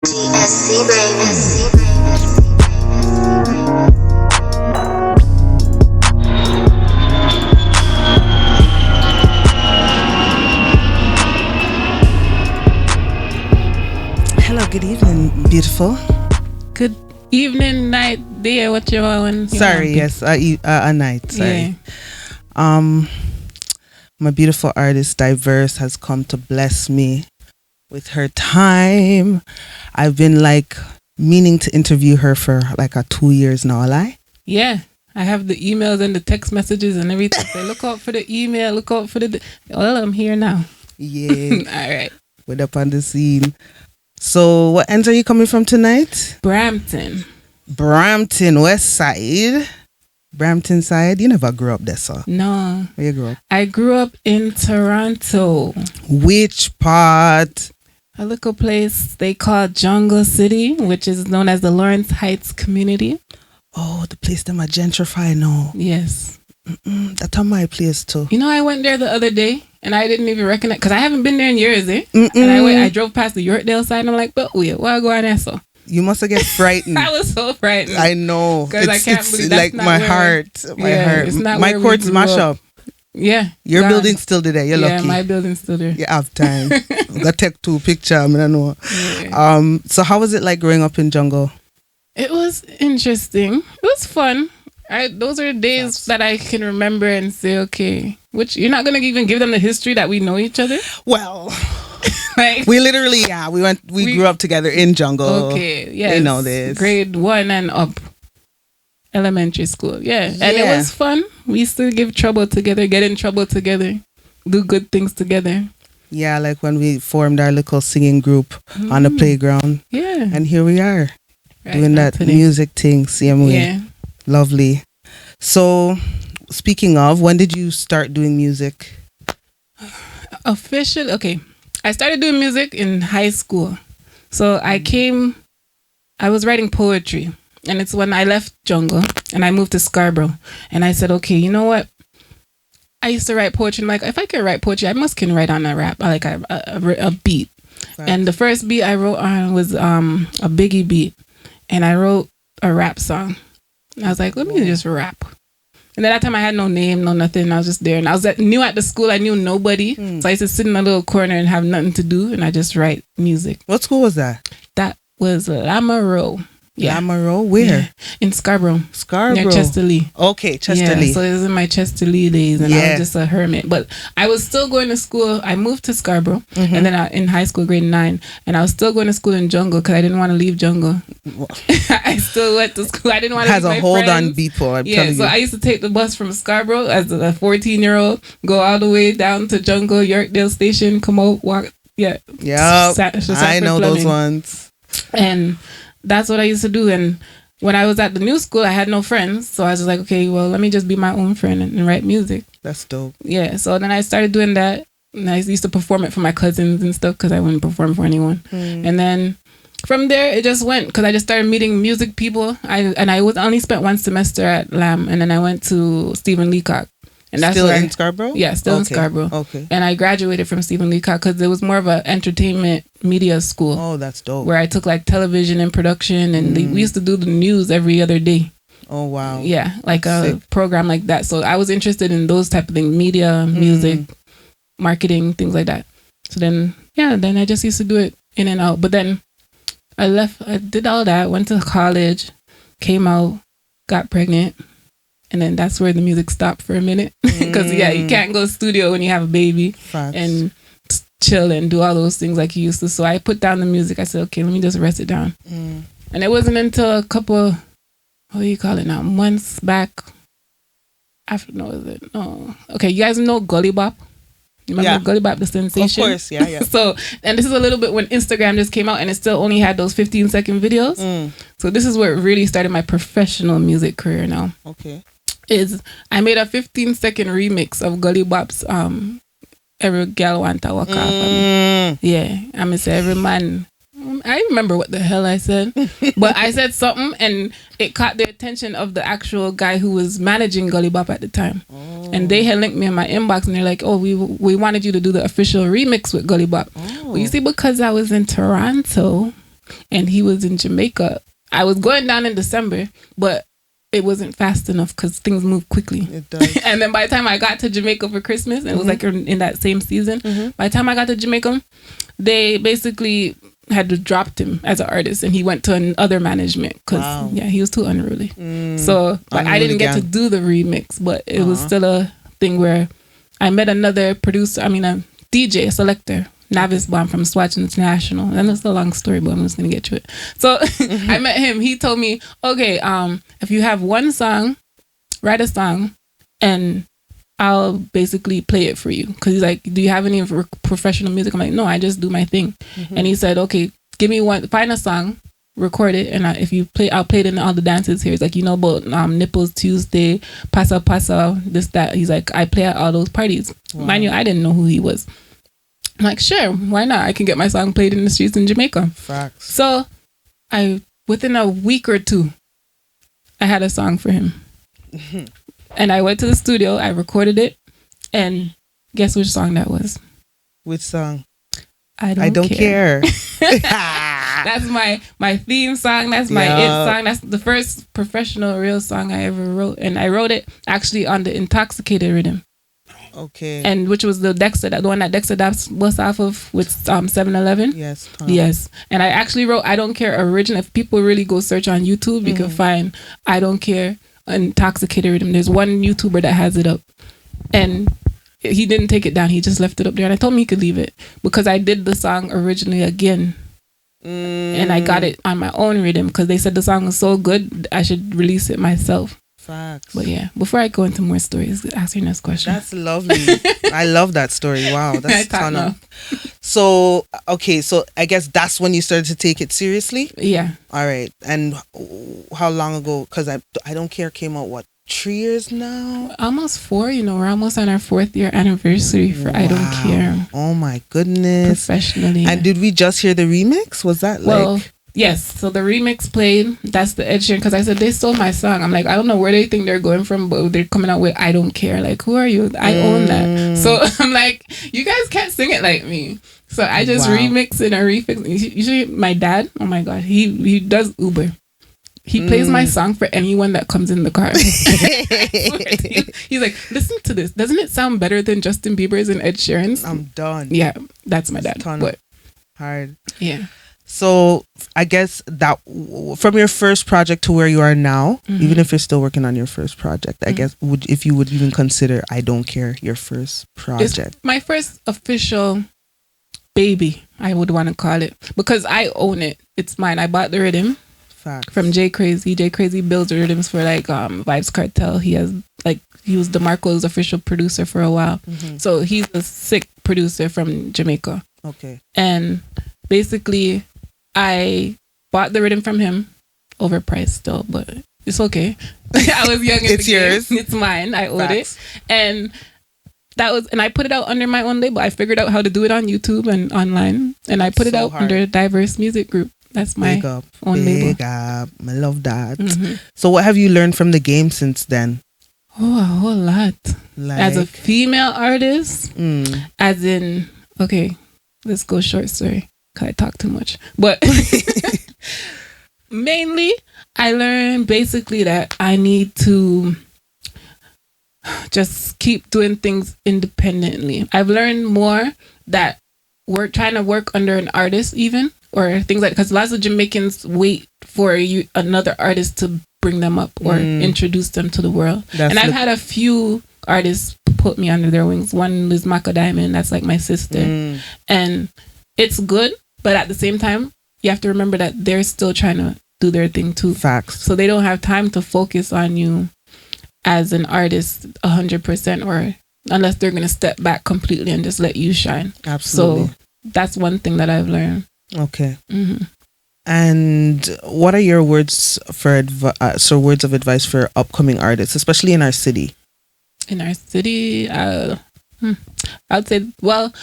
Hello, good evening, beautiful. Good evening, night, day, what you want. Sorry, yes, a night. Sorry. Yeah. My beautiful artist Diiverse has come to bless me with her time. I've been like meaning to interview her for like 2 years now. Lie? Yeah, I have the emails and the text messages and everything. So look out for the email. Look out for the. Well, I'm here now. Yeah. All right. We're up on the scene. So, what ends are you coming from tonight? Brampton, West Side. Brampton side. You never grew up there, sir? No. Where you grew up? I grew up in Toronto. Which part? A little place they call Jungle City, which is known as the Lawrence Heights community. Oh, the place that I gentrify now. Yes. That's on my place too. You know, I went there the other day and I didn't even recognize, because I haven't been there in years, eh? And I drove past the Yorkdale side and I'm like, but wait, what go on there so? You must have get frightened. I was so frightened. I know. Because I can't believe that's like not my where heart. My heart. It's not my court's smash up. Yeah. Your building's still there. You're lucky. Yeah, my building's still there. You have time. We got take 2 pictures. I don't know. Yeah. So how was it like growing up in jungle? It was interesting. It was fun. Those are the days that I can remember and say, okay, which you're not gonna even give them the history that we know each other. Well, like we literally, we grew up together in jungle. Okay, yeah, you know this. Grade 1 and up, elementary school. Yeah, and it was fun. We used to give trouble together, get in trouble together, do good things together. Yeah, like when we formed our little singing group on the playground. Yeah, and here we are doing that music thing. Same way. Yeah. Lovely. So, speaking of, when did you start doing music? Officially, okay. I started doing music in high school. So I was writing poetry. And it's when I left jungle and I moved to Scarborough. And I said, okay, you know what? I used to write poetry. I'm like, if I can write poetry, I can write on a rap, like a beat. Right. And the first beat I wrote on was a Biggie beat. And I wrote a rap song. I was like, let me just rap. And at that time I had no name, no nothing. I was just there. And I was new at the school. I knew nobody. So I used to sit in a little corner and have nothing to do. And I just write music. What school was that? That was Lamoureux. Yeah. Lamoureux? Where? Yeah. In Scarborough. Near Chester Lee. Okay, Chester Lee. So it was in my Chester Lee days. And I was just a hermit. But I was still going to school. I moved to Scarborough. And then in high school, grade 9. And I was still going to school in jungle because I didn't want to leave jungle. I still went to school. I didn't want to leave my friends. Has a hold on people, I'm telling you. So I used to take the bus from Scarborough as a 14-year-old, go all the way down to jungle, Yorkdale Station, come out, walk. Yeah. Yeah. I know those ones. And that's what I used to do. And when I was at the new school, I had no friends. So I was just like, okay, well, let me just be my own friend and write music. That's dope. Yeah. So then I started doing that. And I used to perform it for my cousins and stuff because I wouldn't perform for anyone. And then from there, it just went because I just started meeting music people. I only spent 1 semester at LAM. And then I went to Stephen Leacock. And that's still in Scarborough? Yeah, still in Scarborough. Okay. And I graduated from Stephen Leacock because it was more of an entertainment media school. Oh, that's dope. Where I took like television and production, and we used to do the news every other day. Oh, wow. Yeah, like a program like that. So I was interested in those type of things, media, music, marketing, things like that. So then I just used to do it in and out. But then I did all that, went to college, came out, got pregnant. And then that's where the music stopped for a minute. Because, you can't go studio when you have a baby. Facts. And chill and do all those things like you used to. So I put down the music. I said, okay, let me just rest it down. And it wasn't until a couple, what do you call it now? Months back. Okay, you guys know Gully Bop? You remember Gully Bop, the sensation? Of course, yeah. So, and this is a little bit when Instagram just came out and it still only had those 15-second videos. So this is where it really started my professional music career now. Okay. I made a 15-second remix of Gully Bop's Every Girl Want to Walk Off of Me. Yeah. I'm going to say every man. I remember what the hell I said. But I said something and it caught the attention of the actual guy who was managing Gully Bop at the time. And they had linked me in my inbox and they're like, oh, we wanted you to do the official remix with Gully Bop. Well, you see, because I was in Toronto, and he was in Jamaica. I was going down in December, but it wasn't fast enough because things move quickly. It does. And then by the time I got to Jamaica for Christmas, and it was like in that same season, by the time I got to Jamaica, they basically had dropped him as an artist, and he went to another management because he was too unruly. So like, I didn't get to do the remix, but it was still a thing where I met another producer, a DJ, a selector, Navis Bomb from Swatch International. And it's a long story, but I'm just gonna get to it. So I met him. He told me, okay, if you have one song, write a song, and I'll basically play it for you. Because he's like, do you have any professional music? I'm like, no, I just do my thing. And he said, okay, give me one, find a song, record it, and if you play, I'll play it in all the dances here. He's like, you know about Nipples Tuesday, Pasa Pasa, this, that. He's like, I play at all those parties. Mind you, I didn't know who he was. I'm like, sure, why not? I can get my song played in the streets in Jamaica. Facts. So within a week or two, I had a song for him. And I went to the studio, I recorded it, and guess which song that was? Which song? I don't care. That's my theme song. That's my it song. That's the first professional real song I ever wrote. And I wrote it actually on the Intoxicated rhythm. Okay. And which was the one that Dexter was off of with 7-Eleven. Yes. Yes. And I actually wrote I Don't Care original. If people really go search on YouTube, you can find I Don't Care Intoxicated rhythm. There's one YouTuber that has it up. And he didn't take it down. He just left it up there. And I told him he could leave it because I did the song originally again. And I got it on my own rhythm because they said the song was so good I should release it myself. Facts. But yeah, before I go into more stories, ask your next question. That's lovely. I love that story. Wow, that's a ton of. So okay, so I guess that's when you started to take it seriously. Yeah. All right. And how long ago? Because I Don't Care came out 3 years now. Almost 4. We're almost on our 4th year anniversary for I Don't Care. Oh my goodness. Professionally. And did we just hear the remix? Was that Yes, so the remix played. That's the Ed Sheeran, because I said they stole my song. I'm like, I don't know where they think they're going from, but they're coming out with I Don't Care. Like, who are you? I own that. So I'm like, you guys can't sing it like me. So I just remix it and refix it. Usually my dad, oh my God, he does Uber. He plays my song for anyone that comes in the car. He's like, listen to this. Doesn't it sound better than Justin Bieber's and Ed Sheeran's? I'm done. Yeah, that's my dad. But hard. Yeah. So I guess that from your first project to where you are now, even if you're still working on your first project, I guess if you would even consider I Don't Care your first project. It's my first official baby, I would want to call it, because I own it. It's mine. I bought the rhythm from J Crazy. J Crazy builds the rhythms for like Vibes Cartel. He was DeMarco's official producer for a while. So he's a sick producer from Jamaica. Okay. And basically I bought the rhythm from him, overpriced still, but it's okay. I was young. It's yours. It's mine. I own it. And I put it out under my own label. I figured out how to do it on YouTube and online, and I put it out under Diiverse Music Group. That's my own label. Big up. I love that. So what have you learned from the game since then? Oh, a whole lot. As a female artist, as in, okay, let's go short story. I talk too much, but mainly I learned basically that I need to just keep doing things independently. I've learned more that we're trying to work under an artist even, or things like, because lots of Jamaicans wait for another artist to bring them up or introduce them to the world. And I've had a few artists put me under their wings. One is Maka Diamond, that's like my sister. And it's good, but at the same time, you have to remember that they're still trying to do their thing too. Facts. So they don't have time to focus on you as an artist 100%, or unless they're going to step back completely and just let you shine. Absolutely. So that's one thing that I've learned. Okay. And what are your words for words of advice for upcoming artists, especially in our city? In our city, I would say, well,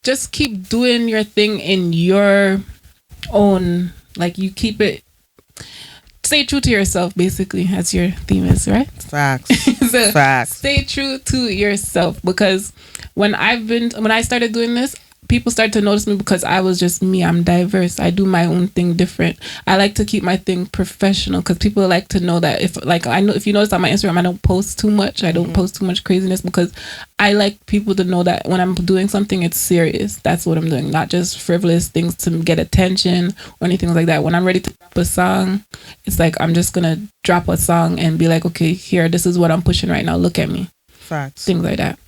just keep doing your thing in your own, like you keep it, stay true to yourself, basically, as your theme is, right? Facts. Facts. Stay true to yourself, because when I started doing this, people start to notice me because I was just me. I'm diverse. I do my own thing different. I like to keep my thing professional because people like to know that I know if you notice on my Instagram, I don't post too much. I don't post too much craziness because I like people to know that when I'm doing something, it's serious. That's what I'm doing, not just frivolous things to get attention or anything like that. When I'm ready to drop a song, it's like I'm just gonna drop a song and be like, okay, here, this is what I'm pushing right now. Look at me. Facts. Things like that.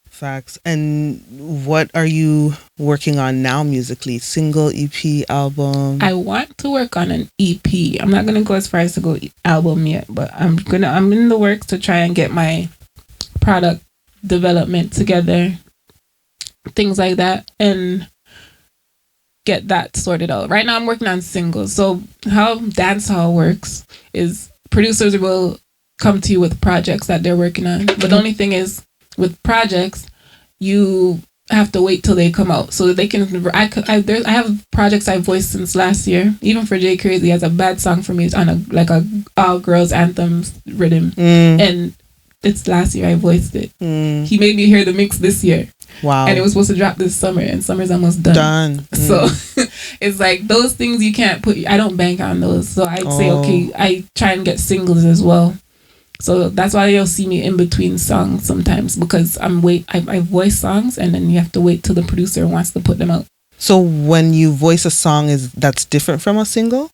Facts. And what are you working on now musically? Single, EP, album? I want to work on an EP. I'm not gonna go as far as to go album yet, but I'm in the works to try and get my product development together, things like that, and get that sorted out. Right now I'm working on singles. So how dancehall works is producers will come to you with projects that they're working on. But the only thing is with projects, you have to wait till they come out so that they can. I have projects I voiced since last year. Even for Jay Crazy has a bad song for me. It's on a all girls anthem rhythm, and it's last year I voiced it. He made me hear the mix this year. Wow! And it was supposed to drop this summer, and summer's almost done. So it's like those things you can't put. I don't bank on those, so I'd say okay. I try and get singles as well. So that's why you'll see me in between songs sometimes because I voice songs and then you have to wait till the producer wants to put them out. So when you voice a song, that's different from a single?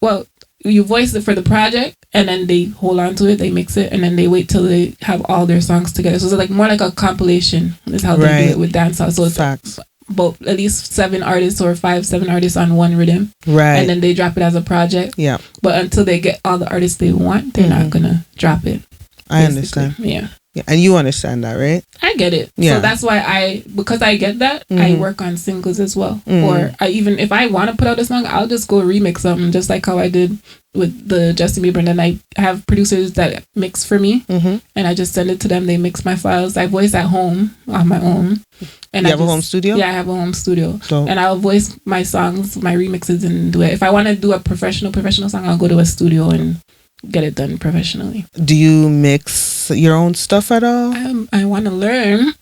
Well, you voice it for the project and then they hold on to it, they mix it, and then they wait till they have all their songs together. So it's like more like a compilation is how they do it with dancehall. So it's facts. About at least 7 artists or 7 artists on one rhythm, right? And then they drop it as a project. Yeah. But until they get all the artists they want, they're not gonna drop it. I understand. Yeah. And you understand that, right? I get it. Yeah. So that's why because I get that, I work on singles as well. Or if I want to put out a song, I'll just go remix something, just like how I did with the Justin Bieber. And then I have producers that mix for me, and I just send it to them. They mix my files. I voice at home on my own. And you have a home studio? Yeah, I have a home studio. And I'll voice my songs, my remixes, and do it. If I want to do a professional song, I'll go to a studio and get it done professionally. Do you mix your own stuff at all? I want to learn.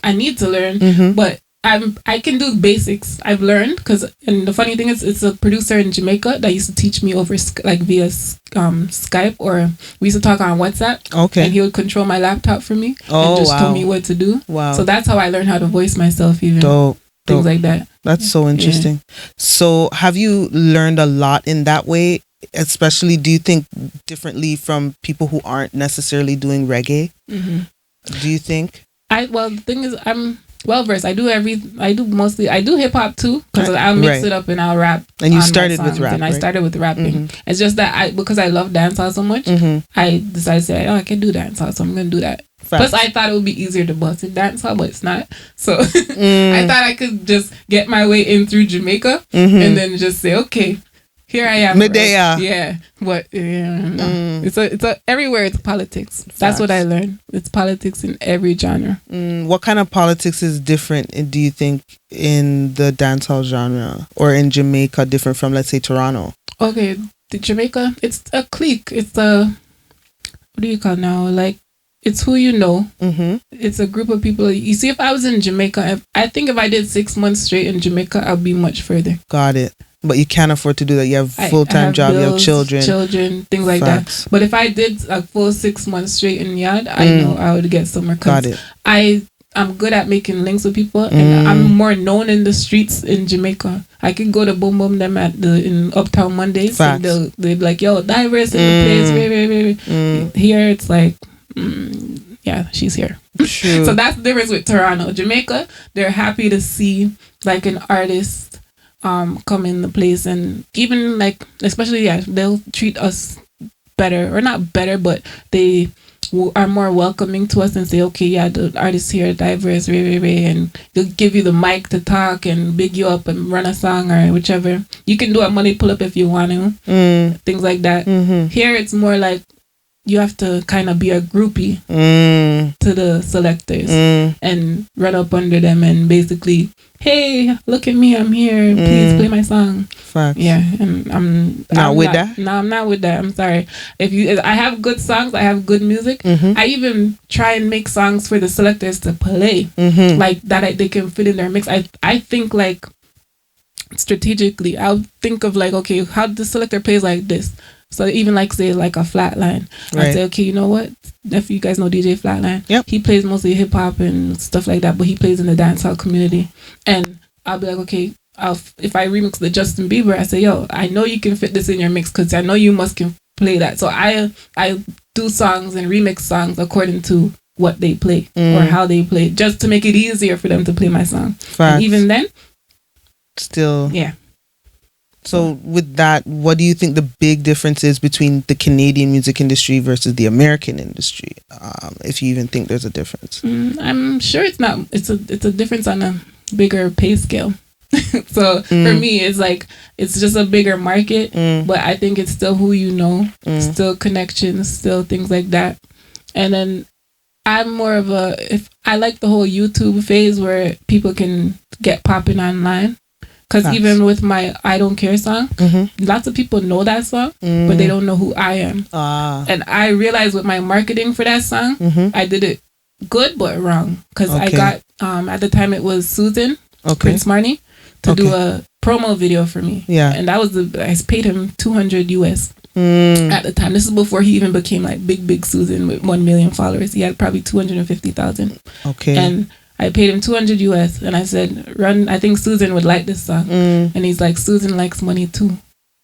I need to learn, but I can do basics. I've learned and the funny thing is, it's a producer in Jamaica that used to teach me over via Skype, or we used to talk on WhatsApp. Okay. And he would control my laptop for me and just tell me what to do. Wow. So that's how I learned how to voice myself. Even things like that. That's so interesting. Yeah. So have you learned a lot in that way? Especially, do you think differently from people who aren't necessarily doing reggae? Do you think? The thing is, I'm well versed. I do hip hop too, because I'll mix it up and I'll rap. And you started with rap, and I started with rapping. It's just that because I love dancehall so much, I decided to say, I can do dancehall, so I'm gonna do that. Plus, I thought it would be easier to bust in dancehall, but it's not. So I thought I could just get my way in through Jamaica and then just say, okay, here I am. Medea. Yeah. But no. It's everywhere it's politics. That's what I learned. It's politics in every genre. What kind of politics is different, do you think, in the dancehall genre or in Jamaica, different from, let's say, Toronto? Okay, the Jamaica, it's a clique. It's what do you call it now? Like, it's who you know. It's a group of people. You see, if I was in Jamaica, I think if I did 6 months straight in Jamaica, I'd be much further. Got it. But you can't afford to do that. You have full-time job, bills, you have children, things like that. But if I did a full 6 months straight in yard, I know I would get somewhere. Got it. I'm good at making links with people, and I'm more known in the streets in Jamaica. I can go to Boom Boom them in Uptown Mondays. Facts. And they'll be like, yo, Diiverse in the place. Here it's like, yeah, she's here. True. So that's the difference with Toronto. Jamaica, they're happy to see like an artist come in the place, and even like, especially, they'll treat us better, or not better, but they are more welcoming to us and say, okay, the artist here, Diiverse, and they'll give you the mic to talk and big you up and run a song or whichever. You can do a money pull up if you want to, things like that. Here it's more like, you have to kind of be a groupie to the selectors and run up under them and basically, hey, look at me, I'm here, please play my song. Facts. Yeah, and I'm not with that. No, I'm not with that. I'm sorry. I have good songs, I have good music. I even try and make songs for the selectors to play, like that they can fit in their mix. I think like strategically. I'll think of like, okay, how the selector plays like this. So even like say like a Flatline, I'd say, okay, you know what? If you guys know DJ Flatline, he plays mostly hip hop and stuff like that, but he plays in the dancehall community. And I'll be like, okay, if I remix the Justin Bieber, I say, yo, I know you can fit this in your mix because I know you can play that. So I do songs and remix songs according to what they play or how they play, just to make it easier for them to play my song. And even then, still, yeah. So with that, what do you think the big difference is between the Canadian music industry versus the American industry? If you even think there's a difference. I'm sure it's not. It's a difference on a bigger pay scale. So for me, it's like it's just a bigger market, but I think it's still who you know, still connections, still things like that. And then I'm more of if I like the whole YouTube phase where people can get popping online. Because even with my I Don't Care song, lots of people know that song, but they don't know who I am. And I realized with my marketing for that song, I did it good but wrong. Because I got, at the time it was Susan, Prince Marnie, to do a promo video for me. Yeah. And that was I paid him $200 US at the time. This is before he even became like Big Susan with 1 million followers. He had probably 250,000. Okay. And I paid him $200 US and I said, run, I think Susan would like this song. And he's like, Susan likes money too.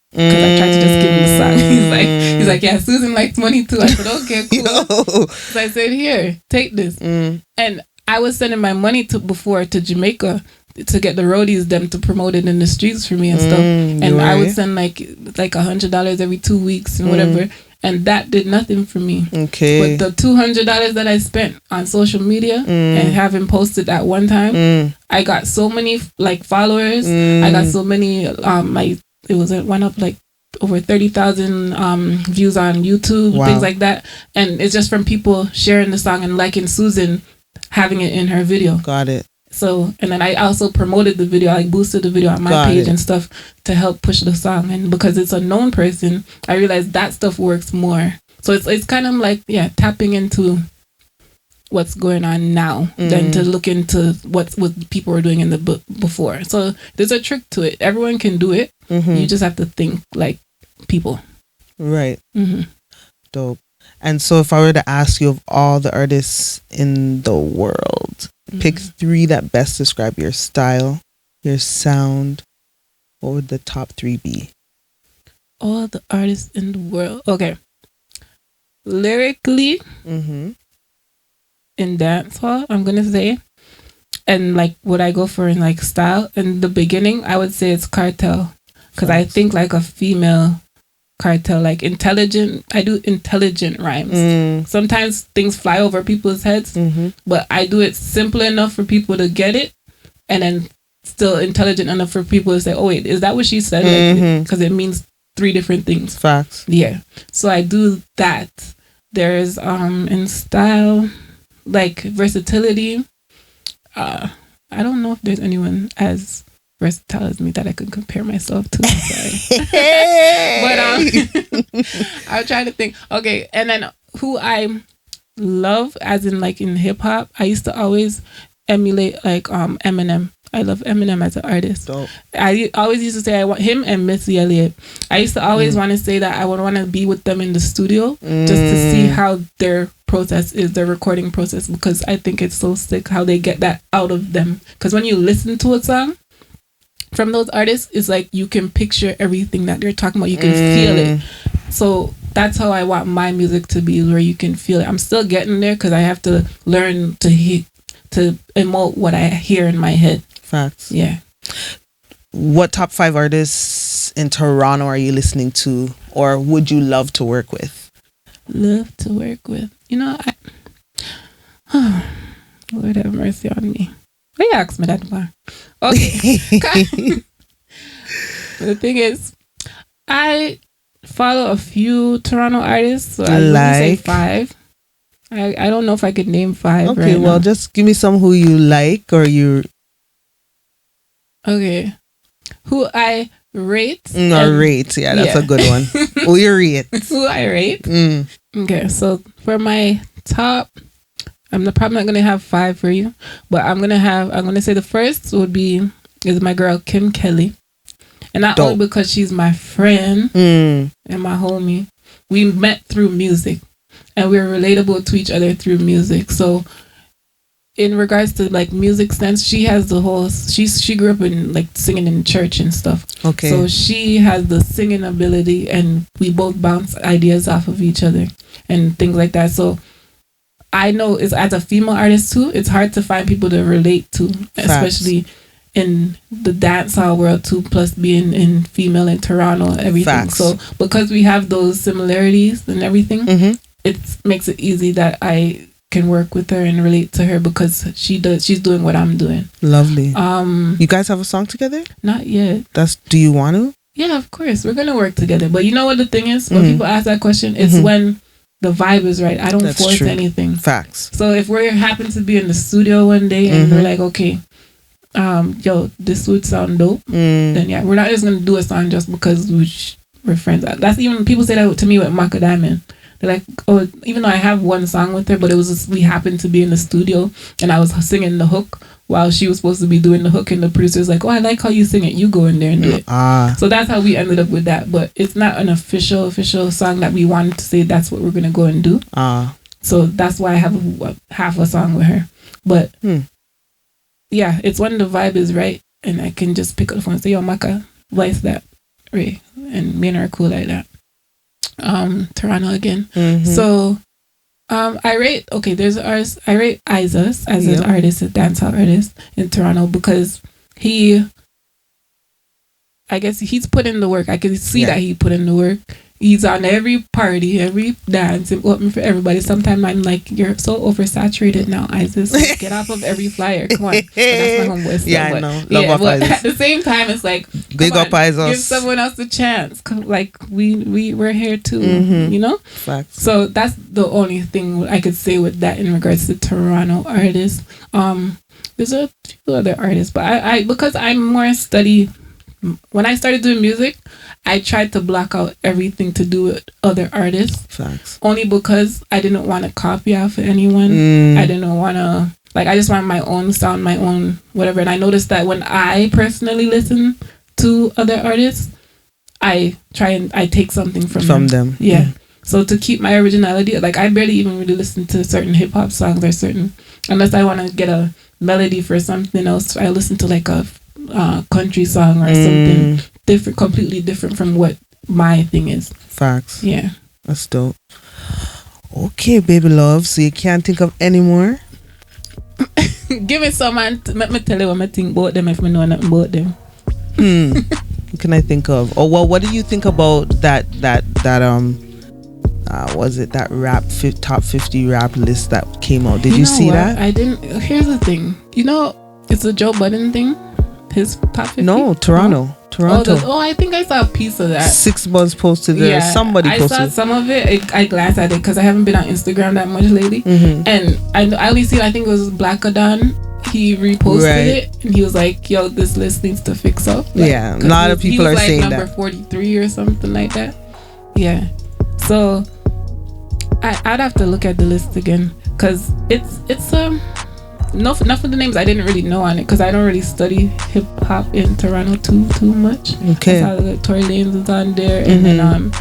Because I tried to just give him the song. He's like, yeah, Susan likes money too. I said, okay, cool. So I said, here, take this. And I was sending my money before to Jamaica to get the roadies them to promote it in the streets for me and stuff. And I would send like $100 every 2 weeks and whatever. And that did nothing for me. Okay. But the $200 that I spent on social media and having posted at one time, I got so many like followers. I got so many it went up like over 30,000 views on YouTube, things like that. And it's just from people sharing the song and liking Susan having it in her video. Got it. So, and then I also promoted the video, I boosted the video on my page and stuff to help push the song. And because it's a known person, I realized that stuff works more. So it's kind of like, tapping into what's going on now than to look into what people were doing in the book before. So there's a trick to it. Everyone can do it. You just have to think like people. Right. Dope. And so if I were to ask you, of all the artists in the world, pick 3 that best describe your style, your sound, what would the top 3 be? All the artists in the world. Okay. Lyrically, in dancehall, I'm going to say. And like what I go for in like style. In the beginning, I would say it's Cartel. Because I think like a female Cartel, like intelligent. I do intelligent rhymes. Sometimes things fly over people's heads, but I do it simple enough for people to get it, and then still intelligent enough for people to say, "Oh wait, is that what she said?" Because it means 3 different things. Facts. Yeah. So I do that. There's in style, like versatility. I don't know if there's anyone as versatile as me that I could compare myself to. Sorry. But I'll try to think. Okay, and then who I love, as in like in hip hop, I used to always emulate like Eminem. I love Eminem as an artist. Dope. I always used to say I want him and Missy Elliott. I used to always want to say that I would want to be with them in the studio just to see how their process is, their recording process, because I think it's so sick how they get that out of them. Because when you listen to a song from those artists, it's like you can picture everything that they're talking about. You can feel it. So that's how I want my music to be, where you can feel it. I'm still getting there because I have to learn to emote what I hear in my head. Facts. Yeah. What top 5 artists in Toronto are you listening to, or would you love to work with? Love to work with. You know, Lord have mercy on me. Why you ask me that for? Okay. The thing is, follow a few Toronto artists. So I would say 5. I don't know if I could name 5. Okay, right well, now. just give me some who you like or you. Okay, who I rate? Rate, yeah, that's a good one. Who you rate? Who I rate? Okay, so for my top, I'm probably not gonna have 5 for you, but I'm gonna say the first is my girl Kim Kelly, and not only because she's my friend and my homie. We met through music, and we were relatable to each other through music. So, in regards to like music sense, she has the whole. She grew up in like singing in church and stuff. Okay. So she has the singing ability, and we both bounce ideas off of each other and things like that. So I know as a female artist too, it's hard to find people to relate to, especially in the dancehall world too. Plus being in female in Toronto, everything. So because we have those similarities and everything, it makes it easy that I can work with her and relate to her because she's doing what I'm doing. Lovely. You guys have a song together? Not yet. Do you want to? Yeah, of course. We're gonna work together. But you know what the thing is? When people ask that question, it's when the vibe is right. I don't force anything. Facts. So if we happen to be in the studio one day and we're like, okay, yo, this would sound dope, then yeah, we're not just gonna do a song just because we're friends. That's even people say that to me with Maka Diamond. They're like, oh, even though I have one song with her, but it was just, we happened to be in the studio and I was singing the hook while she was supposed to be doing the hook, and the producer's like, oh, I like how you sing it. You go in there and do it. So that's how we ended up with that. But it's not an official song that we wanted to say that's what we're gonna go and do. So that's why I have half a song with her. But yeah, it's when the vibe is right and I can just pick up the phone and say, yo, Maka, voice that, Ray, and me and her are cool like that. Toronto again. So I rate there's artists. I rate Izus as an artist, a dancehall artist in Toronto, because I guess he's put in the work. I can see that he put in the work. He's on every party, every dance, and open for everybody. Sometimes I'm like, you're so oversaturated now, Izus. Like, get off of every flyer. Come on. But that's my homeboy still. Yeah, I know. Love but at the same time, it's like, big up Izus. Give someone else a chance. Like, we're here too, you know? Facts. So that's the only thing I could say with that in regards to Toronto artists. There's a few other artists, but I because I'm more study. When I started doing music, I tried to block out everything to do with other artists. Facts. Only because I didn't want to copy off of anyone. I didn't want to, I just want my own sound, my own whatever. And I noticed that when I personally listen to other artists, I try and I take something from them. Yeah. So to keep my originality, like I barely even really listen to certain hip hop songs or certain, unless I want to get a melody for something else, I listen to like a country song or something different, completely different from what my thing is. Facts. Yeah. That's dope. Okay, baby love. So you can't think of any more? Give me some and let me tell you what I think about them if I know nothing about them. What can I think of? Oh well, what do you think about that was it that top 50 rap list that came out? Did you see that? I didn't. Here's the thing. You know, it's a Joe Budden thing. His top 50? No, Toronto. I think I saw a piece of that. 6 months posted there. Somebody posted. I saw some of it. I glanced at it because I haven't been on Instagram that much lately. And I only seen, I think it was Black Adon. He reposted it and he was like, yo, this list needs to fix up. Like, yeah, a lot of people are saying that. He was like number 43 or something like that. Yeah. So I'd have to look at the list again because it's enough of the names I didn't really know on it because I don't really study hip hop in Toronto too much. Okay. I saw that Tory Lanez was on there, and then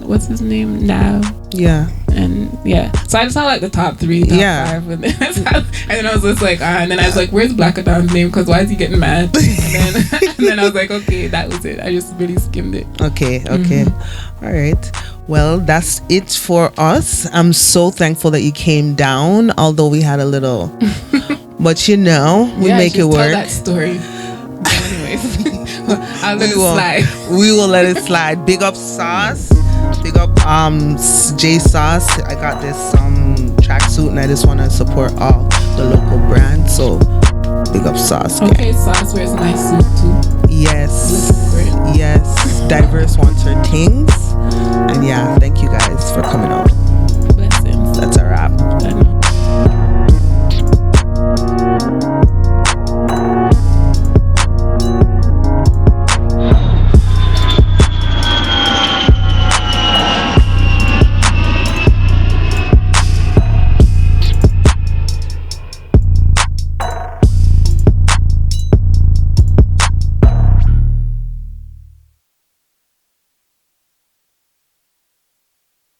what's his name now? Yeah. And yeah, so I just saw like the top 3, top 5, and then I was just like, and then I was like, where's Black Adon's name? Because why is he getting mad? And then I was like, okay, that was it. I just really skimmed it. Okay. All right. Well, that's it for us. I'm so thankful that you came down, although we had a little, but we make it work. Tell that story. Anyways, I'll let it slide. We will let it slide. Big up Sauce. Big up J Sauce. I got this tracksuit and I just want to support all the local brands. So big up Sauce. Okay, Sauce wears a nice suit too. Yes. Looking for it. Yes. Diiverse wants her things. And yeah, thank you guys for coming on. Blessings. That's a wrap. I know.